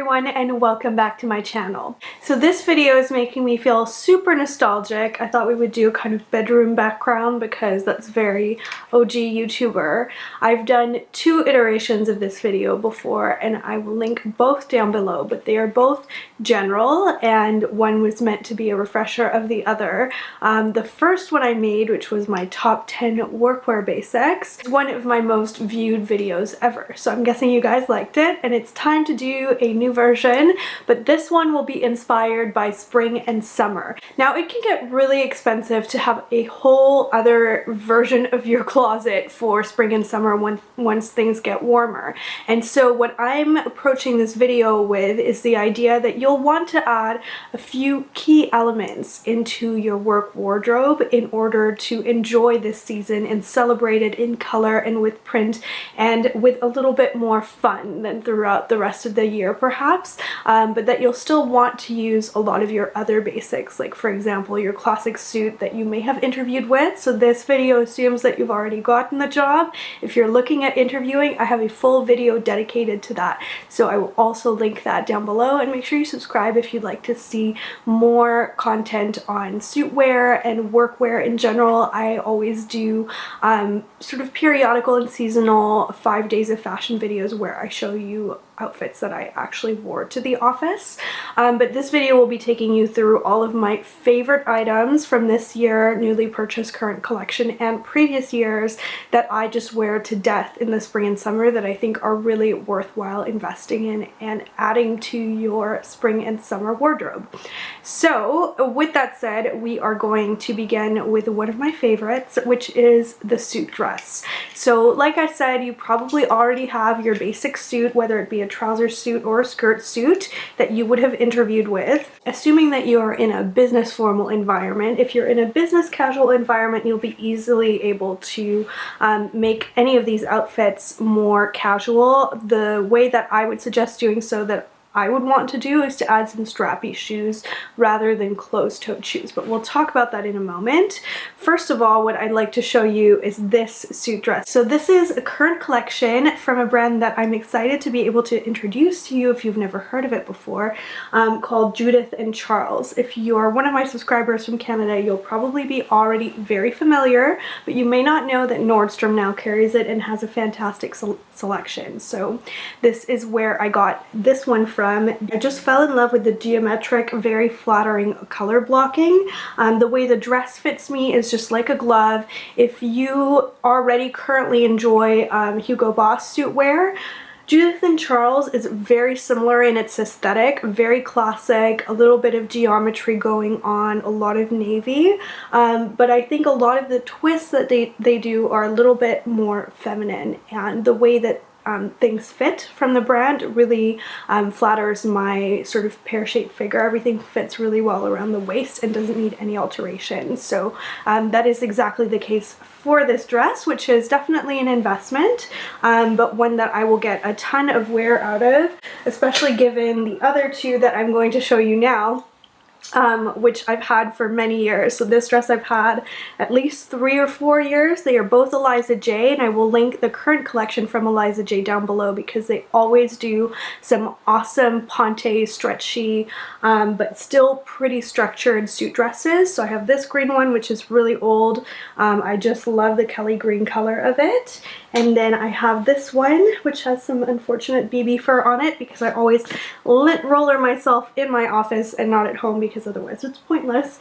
everyone and welcome back to my channel. So this video is making me feel super nostalgic. I thought we would do kind of bedroom background because that's very OG YouTuber. I've done 2 iterations of this video before and I will link both down below, but they are both general and one was meant to be a refresher of the other. The first one I made, which was my top 10 workwear basics, is one of my most viewed videos ever. So I'm guessing you guys liked it and it's time to do a new version, but this one will be inspired by spring and summer. Now it can get really expensive to have a whole other version of your closet for spring and summer once things get warmer. And so what I'm approaching this video with is the idea that you'll want to add a few key elements into your work wardrobe in order to enjoy this season and celebrate it in color and with print and with a little bit more fun than throughout the rest of the year perhaps, but that you'll still want to use a lot of your other basics, like for example your classic suit that you may have interviewed with. So this video assumes that you've already gotten the job. If you're looking at interviewing, I have a full video dedicated to that, so I will also link that down below, and make sure you subscribe if you'd like to see more content on suit wear and workwear in general. I always do sort of periodical and seasonal 5 days of fashion videos where I show you outfits that I actually wore to the office. But this video will be taking you through all of my favorite items from this year, newly purchased current collection, and previous years that I just wear to death in the spring and summer that I think are really worthwhile investing in and adding to your spring and summer wardrobe. So with that said, we are going to begin with one of my favorites, which is the suit dress. So like I said, you probably already have your basic suit, whether it be a trouser suit or a skirt suit that you would have interviewed with. Assuming that you are in a business formal environment, if you're in a business casual environment, you'll be easily able to make any of these outfits more casual. The way that I would suggest doing so, that I would want to do, is to add some strappy shoes rather than closed-toed shoes, but we'll talk about that in a moment. First of all, what I'd like to show you is this suit dress. So this is a current collection from a brand that I'm excited to be able to introduce to you if you've never heard of it before, called Judith and Charles. If you're one of my subscribers from Canada, you'll probably be already very familiar, but you may not know that Nordstrom now carries it and has a fantastic selection. So this is where I got this one from. I just fell in love with the geometric, very flattering color blocking. The way the dress fits me is just like a glove. If you already currently enjoy Hugo Boss suit wear, Judith and Charles is very similar in its aesthetic, very classic, a little bit of geometry going on, a lot of navy, but I think a lot of the twists that they do are a little bit more feminine, and the way that things fit from the brand really flatters my sort of pear-shaped figure. Everything fits really well around the waist and doesn't need any alterations. So that is exactly the case for this dress, which is definitely an investment, but one that I will get a ton of wear out of, especially given the other 2 that I'm going to show you now, which I've had for many years. So this dress I've had at least 3 or 4 years. They are both Eliza J, and I will link the current collection from Eliza J down below because they always do some awesome ponte, stretchy, but still pretty structured suit dresses. So I have this green one, which is really old. I just love the Kelly green color of it. And then I have this one, which has some unfortunate BB fur on it because I always lint roller myself in my office and not at home because otherwise it's pointless,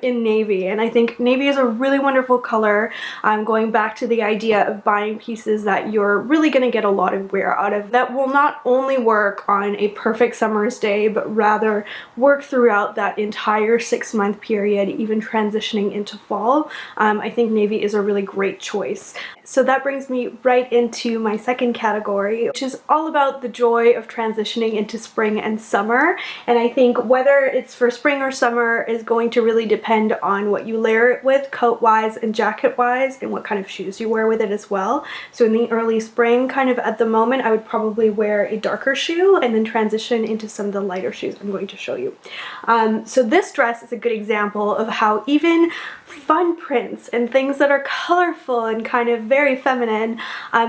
in navy. And I think navy is a really wonderful color. Going back to the idea of buying pieces that you're really going to get a lot of wear out of, that will not only work on a perfect summer's day, but rather work throughout that entire 6-month period, even transitioning into fall. I think navy is a really great choice. So that brings me right into my second category, which is all about the joy of transitioning into spring and summer. And I think whether it's for spring or summer is going to really depend on what you layer it with, coat-wise and jacket-wise, and what kind of shoes you wear with it as well. So in the early spring, kind of at the moment, I would probably wear a darker shoe and then transition into some of the lighter shoes I'm going to show you. So this dress is a good example of how even fun prints and things that are colorful and kind of very feminine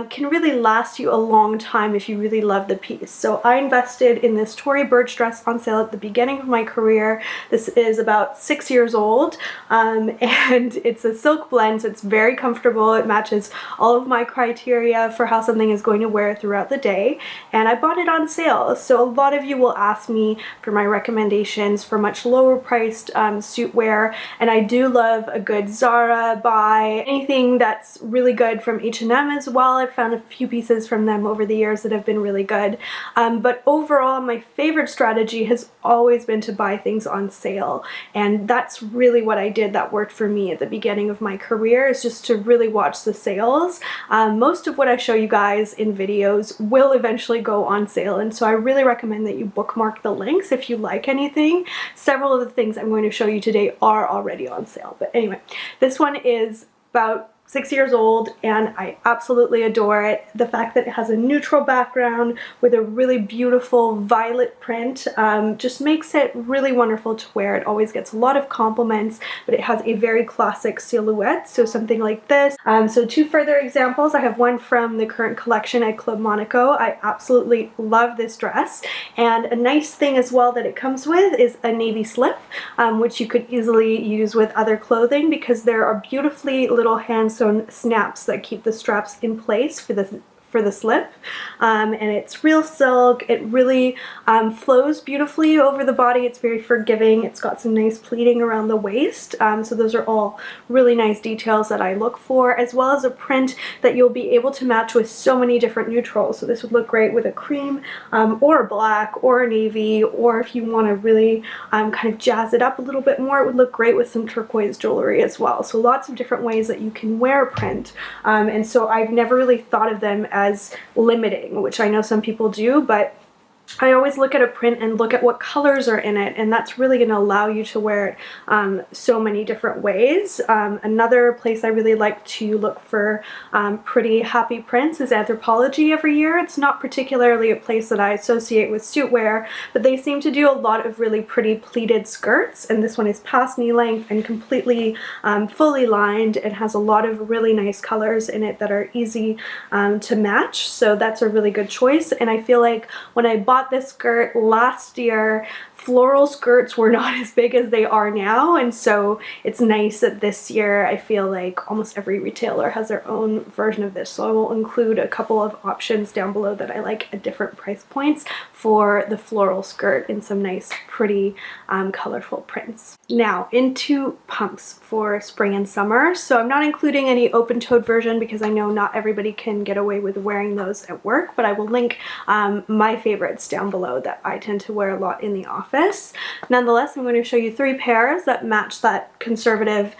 can really last you a long time if you really love the piece. So I invested in this Tory Burch dress on sale at the beginning of my career. This is about 6 years old, and it's a silk blend, so it's very comfortable. It matches all of my criteria for how something is going to wear throughout the day, and I bought it on sale. So a lot of you will ask me for my recommendations for much lower priced suit wear, and I do love a good Zara buy, anything that's really good from H&M as well. I've found a few pieces from them over the years that have been really good, but overall my favorite strategy has always been to buy things on sale, and that's really what I did that worked for me at the beginning of my career, is just to really watch the sales. Most of what I show you guys in videos will eventually go on sale, and so I really recommend that you bookmark the links if you like anything. Several of the things I'm going to show you today are already on sale, but anyway, this one is about 6 years old and I absolutely adore it. The fact that it has a neutral background with a really beautiful violet print just makes it really wonderful to wear. It always gets a lot of compliments, but it has a very classic silhouette, so something like this. So two further examples. I have one from the current collection at Club Monaco. I absolutely love this dress, and a nice thing as well that it comes with is a navy slip, which you could easily use with other clothing because there are beautifully little hand-sewn snaps that keep the straps in place for the slip, and it's real silk. It really flows beautifully over the body. It's very forgiving. It's got some nice pleating around the waist, so those are all really nice details that I look for, as well as a print that you'll be able to match with so many different neutrals. So this would look great with a cream or a black or a navy, or if you want to really kind of jazz it up a little bit more, it would look great with some turquoise jewelry as well. So lots of different ways that you can wear a print, and so I've never really thought of them as limiting, which I know some people do, but I always look at a print and look at what colors are in it, and that's really going to allow you to wear it so many different ways. Another place I really like to look for pretty happy prints is Anthropologie every year. It's not particularly a place that I associate with suit wear, but they seem to do a lot of really pretty pleated skirts, and this one is past knee length and completely fully lined. It has a lot of really nice colors in it that are easy to match, so that's a really good choice. And I feel like when I bought this skirt last year, floral skirts were not as big as they are now, and so it's nice that this year I feel like almost every retailer has their own version of this. So I will include a couple of options down below that I like at different price points for the floral skirt in some nice pretty colorful prints. Now into pumps for spring and summer. So I'm not including any open-toed version because I know not everybody can get away with wearing those at work, but I will link my favorites down below that I tend to wear a lot in the office. Nonetheless, I'm going to show you 3 pairs that match that conservative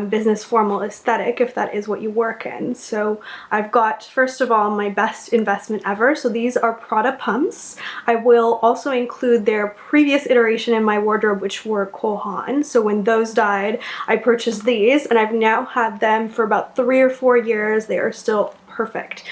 business formal aesthetic, if that is what you work in. So I've got, first of all, my best investment ever. So these are Prada pumps. I will also include their previous iteration in my wardrobe, which were Kohan. So when those died, I purchased these, and I've now had them for about 3 or 4 years. They are still perfect.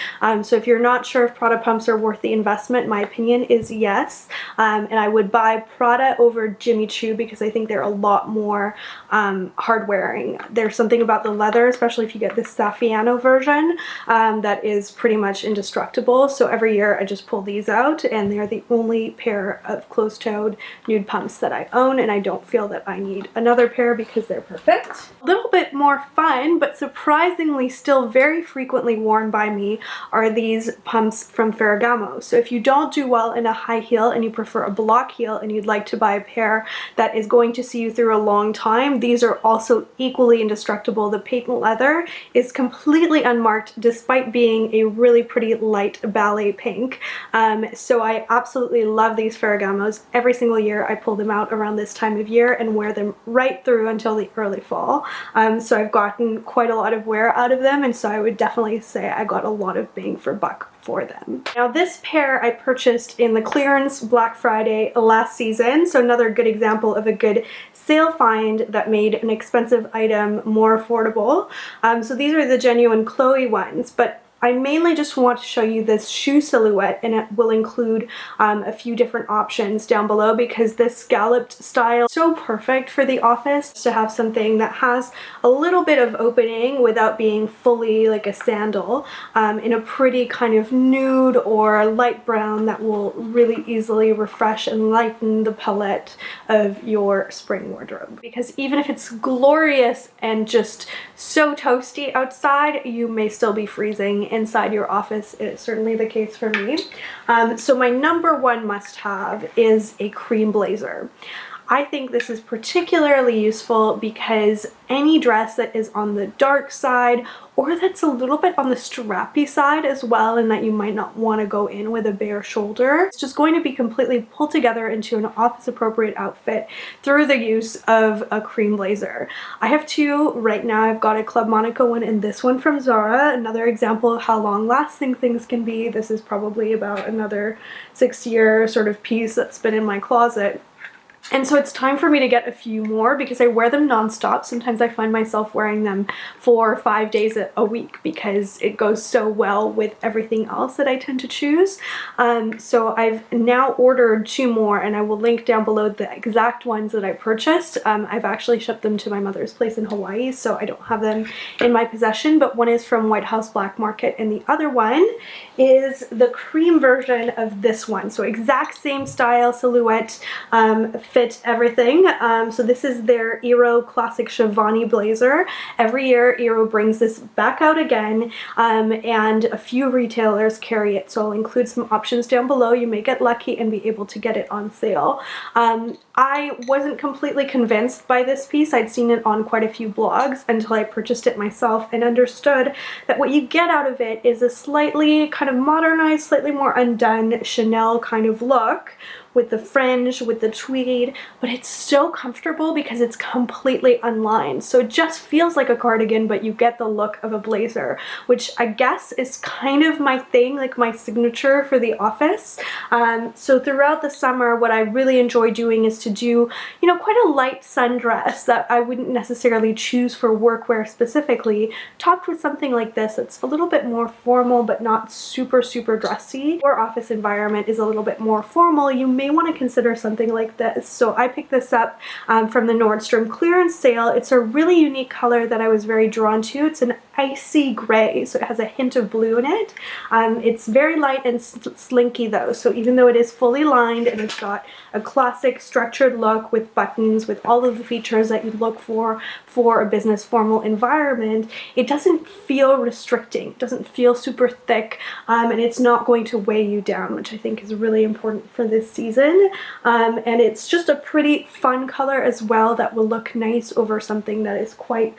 So if you're not sure if Prada pumps are worth the investment, my opinion is yes. And I would buy Prada over Jimmy Choo because I think they're a lot more hard wearing. There's something about the leather, especially if you get this Saffiano version, that is pretty much indestructible. So every year I just pull these out, and they're the only pair of closed-toed nude pumps that I own, and I don't feel that I need another pair because they're perfect. A little bit more fun, but surprisingly still very frequently worn by me, are these pumps from Ferragamo. So if you don't do well in a high heel and you prefer a block heel and you'd like to buy a pair that is going to see you through a long time, these are also equally indestructible. The patent leather is completely unmarked despite being a really pretty light ballet pink. So I absolutely love these Ferragamos. Every single year I pull them out around this time of year and wear them right through until the early fall. So I've gotten quite a lot of wear out of them, and so I would definitely say I got a lot of bang for buck for them. Now this pair I purchased in the clearance Black Friday last season, so another good example of a good sale find that made an expensive item more affordable. So these are the genuine Chloe ones, but I mainly just want to show you this shoe silhouette, and it will include a few different options down below because this scalloped style is so perfect for the office, to have something that has a little bit of opening without being fully like a sandal, in a pretty kind of nude or light brown that will really easily refresh and lighten the palette of your spring wardrobe. Because even if it's glorious and just so toasty outside, you may still be freezing inside your office. It is certainly the case for me. So my number one must-have is a cream blazer. I think this is particularly useful because any dress that is on the dark side or that's a little bit on the strappy side as well, and that you might not want to go in with a bare shoulder, it's just going to be completely pulled together into an office appropriate outfit through the use of a cream blazer. I have two right now. I've got a Club Monaco one and this one from Zara. Another example of how long lasting things can be. This is probably about another 6-year sort of piece that's been in my closet. And so it's time for me to get a few more because I wear them non-stop. Sometimes I find myself wearing them 4 or 5 days a week because it goes so well with everything else that I tend to choose. So I've now ordered 2 more, and I will link down below the exact ones that I purchased. I've actually shipped them to my mother's place in Hawaii, so I don't have them in my possession, but one is from White House Black Market and the other one is the cream version of this one. So exact same style, silhouette, fit, everything. So this is their Eero Classic Shivani blazer. Every year Eero brings this back out again, and a few retailers carry it, so I'll include some options down below. You may get lucky and be able to get it on sale. I wasn't completely convinced by this piece. I'd seen it on quite a few blogs until I purchased it myself and understood that what you get out of it is a slightly kind of modernized, slightly more undone Chanel kind of look, with the fringe, with the tweed, but it's so comfortable because it's completely unlined. So it just feels like a cardigan, but you get the look of a blazer, which I guess is kind of my thing, like my signature for the office. So throughout the summer, what I really enjoy doing is to do, you know, quite a light sundress that I wouldn't necessarily choose for workwear specifically, topped with something like this that's a little bit more formal, but not super, super dressy. Your office environment is a little bit more formal, you may want to consider something like this. So I picked this up from the Nordstrom clearance sale. It's a really unique color that I was very drawn to. It's an icy gray, so it has a hint of blue in it. It's very light and slinky though, so even though it is fully lined and it's got a classic structured look with buttons, with all of the features that you'd look for a business formal environment, it doesn't feel restricting. It doesn't feel super thick, and it's not going to weigh you down, which I think is really important for this season. And it's just a pretty fun color as well that will look nice over something that is quite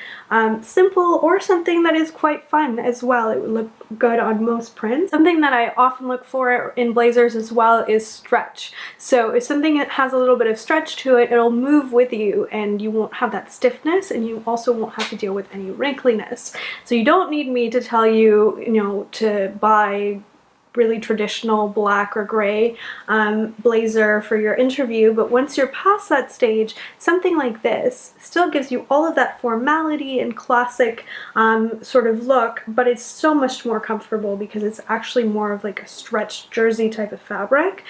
simple, or something that is quite fun as well. It would look good on most prints. Something that I often look for in blazers as well is stretch. So if something that has a little bit of stretch to it, it'll move with you and you won't have that stiffness, and you also won't have to deal with any wrinkliness. So you don't need me to tell you, you know, to buy really traditional black or gray blazer for your interview, but once you're past that stage, something like this still gives you all of that formality and classic sort of look, but it's so much more comfortable because it's actually more of like a stretched jersey type of fabric.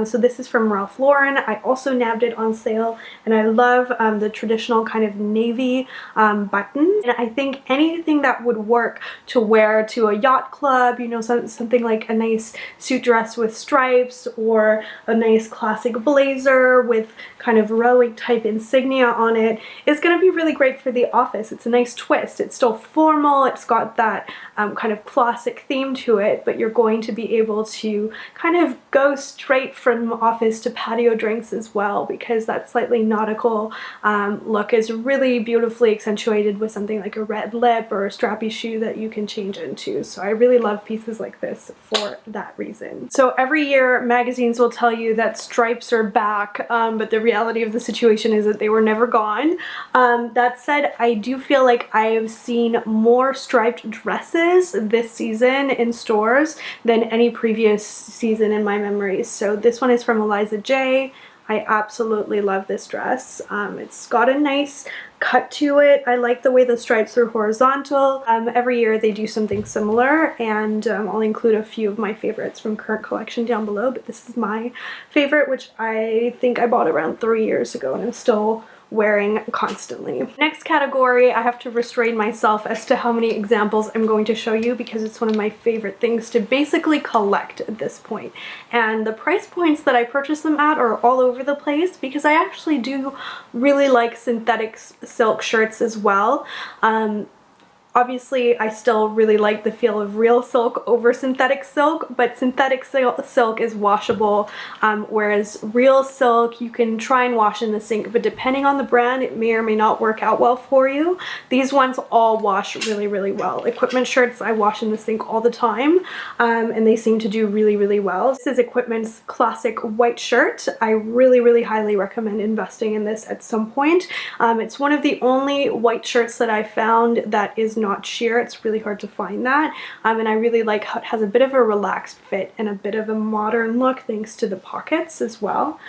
So this is from Ralph Lauren. I also nabbed it on sale, and I love the traditional kind of navy buttons, and I think anything that would work to wear to a yacht club, you know, something like a nice suit dress with stripes, or a nice classic blazer with kind of rowing type insignia on it, is going to be really great for the office. It's a nice twist. It's still formal, it's got that kind of classic theme to it, but you're going to be able to kind of go straight from office to patio drinks as well, because that slightly nautical look is really beautifully accentuated with something like a red lip or a strappy shoe that you can change into. So I really love pieces like this for that reason. So every year magazines will tell you that stripes are back, but the reality of the situation is that they were never gone. That said, I do feel like I have seen more striped dresses this season in stores than any previous season in my memory. So this one is from Eliza J. I absolutely love this dress. It's got a nice cut to it. I like the way the stripes are horizontal. Every year they do something similar, and I'll include a few of my favorites from current collection down below, but this is my favorite, which I think I bought around 3 years ago and I'm still wearing constantly. Next category, I have to restrain myself as to how many examples I'm going to show you because it's one of my favorite things to basically collect at this point. And the price points that I purchase them at are all over the place because I actually do really like synthetic silk shirts as well. Obviously, I still really like the feel of real silk over synthetic silk, but synthetic silk is washable, whereas real silk you can try and wash in the sink, but depending on the brand, it may or may not work out well for you. These ones all wash really, really well. Equipment shirts I wash in the sink all the time, and they seem to do really, really well. This is Equipment's classic white shirt. I really, really highly recommend investing in this at some point. It's one of the only white shirts that I found that is not sheer. It's really hard to find that, and I really like how it has a bit of a relaxed fit and a bit of a modern look thanks to the pockets as well.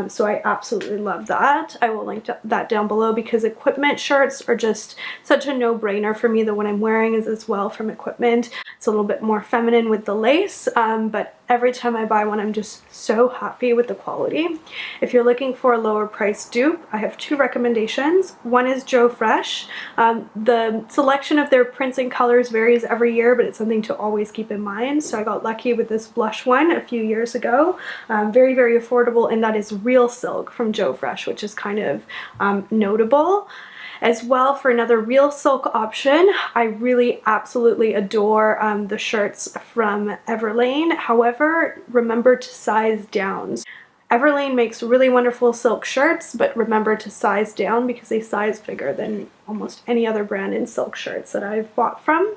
So I absolutely love that. I will link that down below because Equipment shirts are just such a no-brainer for me. The one I'm wearing is as well from Equipment. It's a little bit more feminine with the lace, but every time I buy one I'm just so happy with the quality. If you're looking for a lower price dupe, I have two recommendations. One is Joe Fresh. The selection of their prints and colors varies every year, but it's something to always keep in mind. So I got lucky with this blush one a few years ago. Very, very affordable, and that is real silk from Joe Fresh, which is kind of notable. As well, for another real silk option, I really absolutely adore the shirts from Everlane. However, remember to size down. Everlane makes really wonderful silk shirts, but remember to size down because they size bigger than almost any other brand in silk shirts that I've bought from.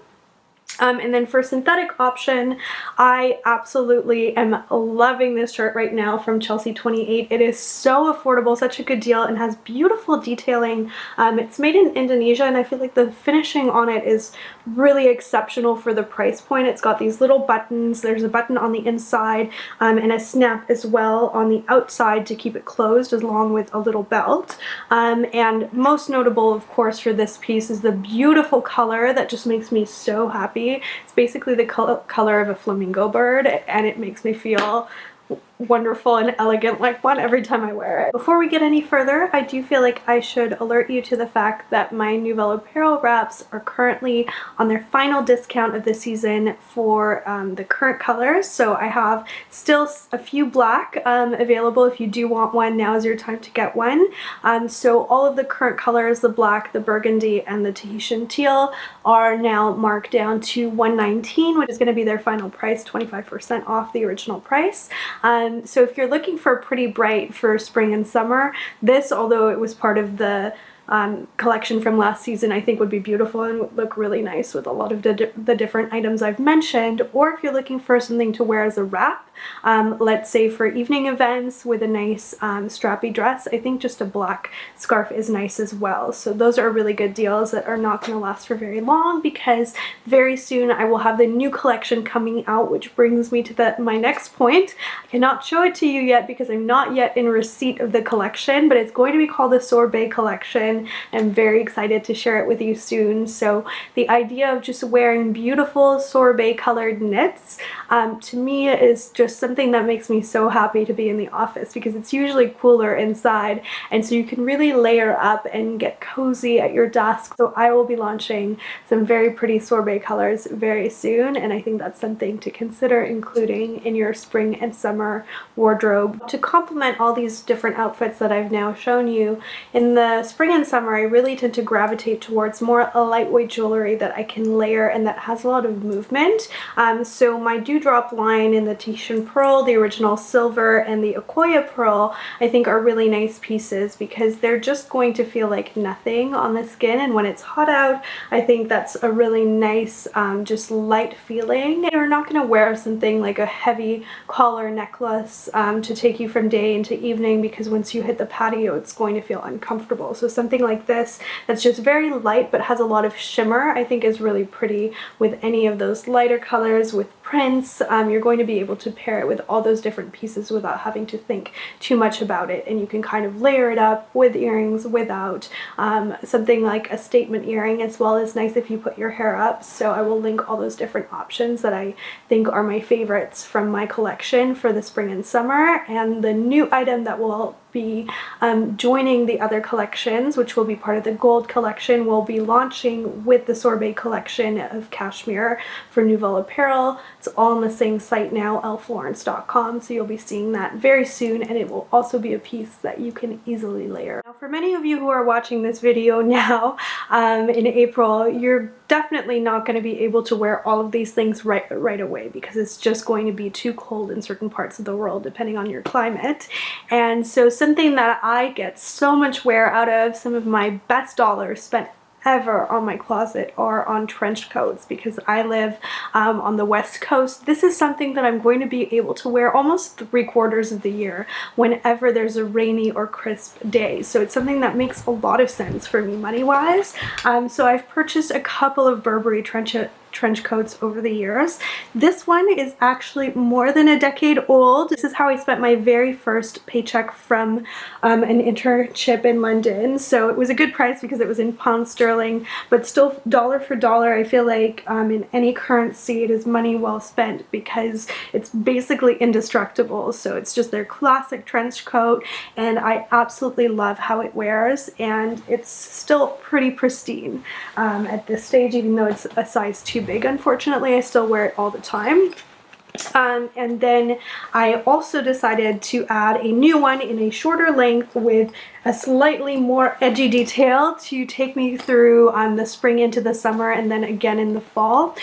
And then for synthetic option, I absolutely am loving this shirt right now from Chelsea 28. It is so affordable, such a good deal, and has beautiful detailing. It's made in Indonesia, and I feel like the finishing on it is really exceptional for the price point. It's got these little buttons. There's a button on the inside and a snap as well on the outside to keep it closed, along with a little belt. And most notable, of course, for this piece is the beautiful color that just makes me so happy. It's basically the color of a flamingo bird, and it makes me feel wonderful and elegant like one every time I wear it. Before we get any further, I do feel like I should alert you to the fact that my Nouvelle Apparel wraps are currently on their final discount of the season for the current colors. So I have still a few black available. If you do want one, now is your time to get one. So all of the current colors, the black, the burgundy, and the Tahitian teal, are now marked down to $119, which is going to be their final price, 25% off the original price. So if you're looking for pretty bright for spring and summer, this, although it was part of the collection from last season, I think would be beautiful and would look really nice with a lot of the different items I've mentioned. Or if you're looking for something to wear as a wrap, let's say for evening events with a nice strappy dress, I think just a black scarf is nice as well. So those are really good deals that are not going to last for very long, because very soon I will have the new collection coming out, which brings me to my next point. I cannot show it to you yet because I'm not yet in receipt of the collection, but it's going to be called the Sorbet collection. I'm very excited to share it with you soon. So the idea of just wearing beautiful sorbet colored knits to me is just something that makes me so happy to be in the office, because it's usually cooler inside, and so you can really layer up and get cozy at your desk. So I will be launching some very pretty sorbet colors very soon, and I think that's something to consider including in your spring and summer wardrobe to complement all these different outfits that I've now shown you. In the spring and summer, I really tend to gravitate towards more a lightweight jewelry that I can layer and that has a lot of movement. So my Dewdrop line in the Tahitian Pearl, the original silver, and the Akoya Pearl, I think are really nice pieces because they're just going to feel like nothing on the skin, and when it's hot out, I think that's a really nice, just light feeling. You're not going to wear something like a heavy collar necklace to take you from day into evening, because once you hit the patio, it's going to feel uncomfortable. So something like this that's just very light but has a lot of shimmer, I think is really pretty with any of those lighter colors with prints. You're going to be able to pair it with all those different pieces without having to think too much about it, and you can kind of layer it up with earrings, without something like a statement earring, as well as nice if you put your hair up. So I will link all those different options that I think are my favorites from my collection for the spring and summer. And the new item that will be joining the other collections, which will be part of the gold collection, will be launching with the sorbet collection of Cashmere for Nouvelle Apparel. It's all on the same site now, elleflorence.com, so you'll be seeing that very soon, and it will also be a piece that you can easily layer. Now, for many of you who are watching this video now in April, you're definitely not going to be able to wear all of these things right away, because it's just going to be too cold in certain parts of the world depending on your climate. And so something that I get so much wear out of, some of my best dollars spent ever on my closet are on trench coats, because I live on the west coast. This is something that I'm going to be able to wear almost 3/4 of the year whenever there's a rainy or crisp day. So it's something that makes a lot of sense for me money-wise. So I've purchased a couple of Burberry trench coats over the years. This one is actually more than a decade old. This is how I spent my very first paycheck from an internship in London. So it was a good price because it was in pound sterling, but still dollar for dollar, I feel like in any currency it is money well spent, because it's basically indestructible. So it's just their classic trench coat, and I absolutely love how it wears, and it's still pretty pristine at this stage, even though it's a size too big. Unfortunately, I still wear it all the time. And then I also decided to add a new one in a shorter length with a slightly more edgy detail to take me through the spring into the summer, and then again in the fall.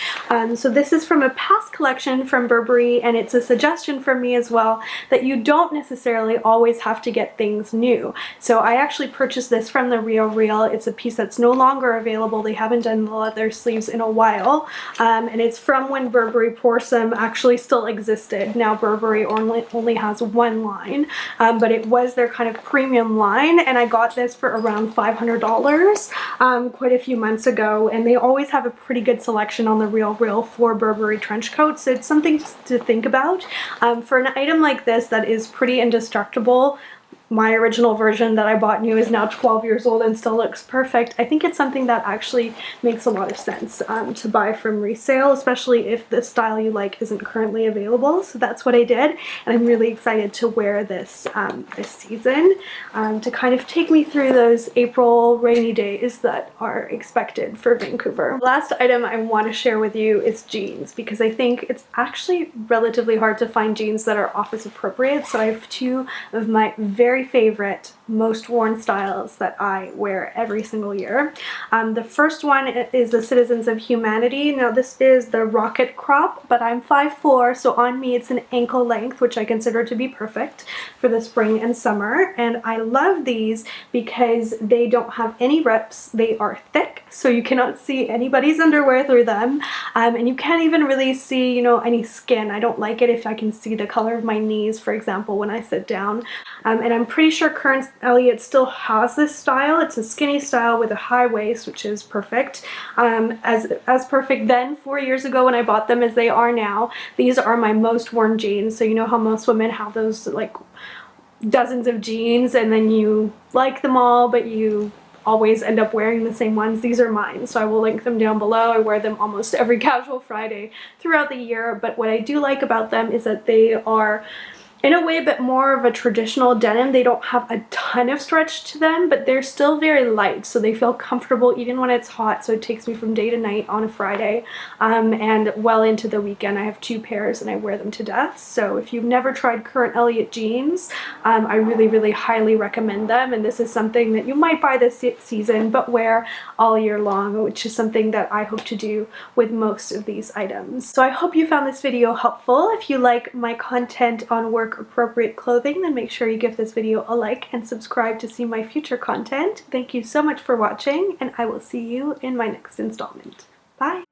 So this is from a past collection from Burberry, and it's a suggestion from me as well that you don't necessarily always have to get things new. So I actually purchased this from the Real. It's a piece that's no longer available. They haven't done the leather sleeves in a while, and it's from when Burberry Poursome actually still existed. Now Burberry only has one line, but it was their kind of premium line, and I got this for around $500 quite a few months ago, and they always have a pretty good selection on the Real for Burberry trench coats, so it's something to think about. For an item like this that is pretty indestructible, my original version that I bought new is now 12 years old and still looks perfect. I think it's something that actually makes a lot of sense to buy from resale, especially if the style you like isn't currently available. So that's what I did, and I'm really excited to wear this this season to kind of take me through those April rainy days that are expected for Vancouver. The last item I want to share with you is jeans, because I think it's actually relatively hard to find jeans that are office appropriate. So I have two of my very favorite most worn styles that I wear every single year. The first one is the Citizens of Humanity. Now this is the rocket crop, but I'm 5'4", so on me it's an ankle length, which I consider to be perfect for the spring and summer. And I love these because they don't have any rips. They are thick, so you cannot see anybody's underwear through them, and you can't even really see, you know, any skin. I don't like it if I can see the color of my knees, for example, when I sit down. And I'm pretty sure current LIGET still has this style. It's a skinny style with a high waist, which is perfect. As perfect then 4 years ago when I bought them as they are now. These are my most worn jeans. So you know how most women have those like dozens of jeans and then you like them all, but you always end up wearing the same ones. These are mine, so I will link them down below. I wear them almost every casual Friday throughout the year, but what I do like about them is that they are in a way a bit more of a traditional denim. They don't have a ton of stretch to them, but they're still very light, so they feel comfortable even when it's hot. So it takes me from day to night on a Friday, and well into the weekend. I have two pairs and I wear them to death. So if you've never tried current LIGET jeans, I really highly recommend them, and this is something that you might buy this season but wear all year long, which is something that I hope to do with most of these items. So I hope you found this video helpful. If you like my content on work appropriate clothing, then make sure you give this video a like and subscribe to see my future content. Thank you so much for watching, and I will see you in my next installment. Bye!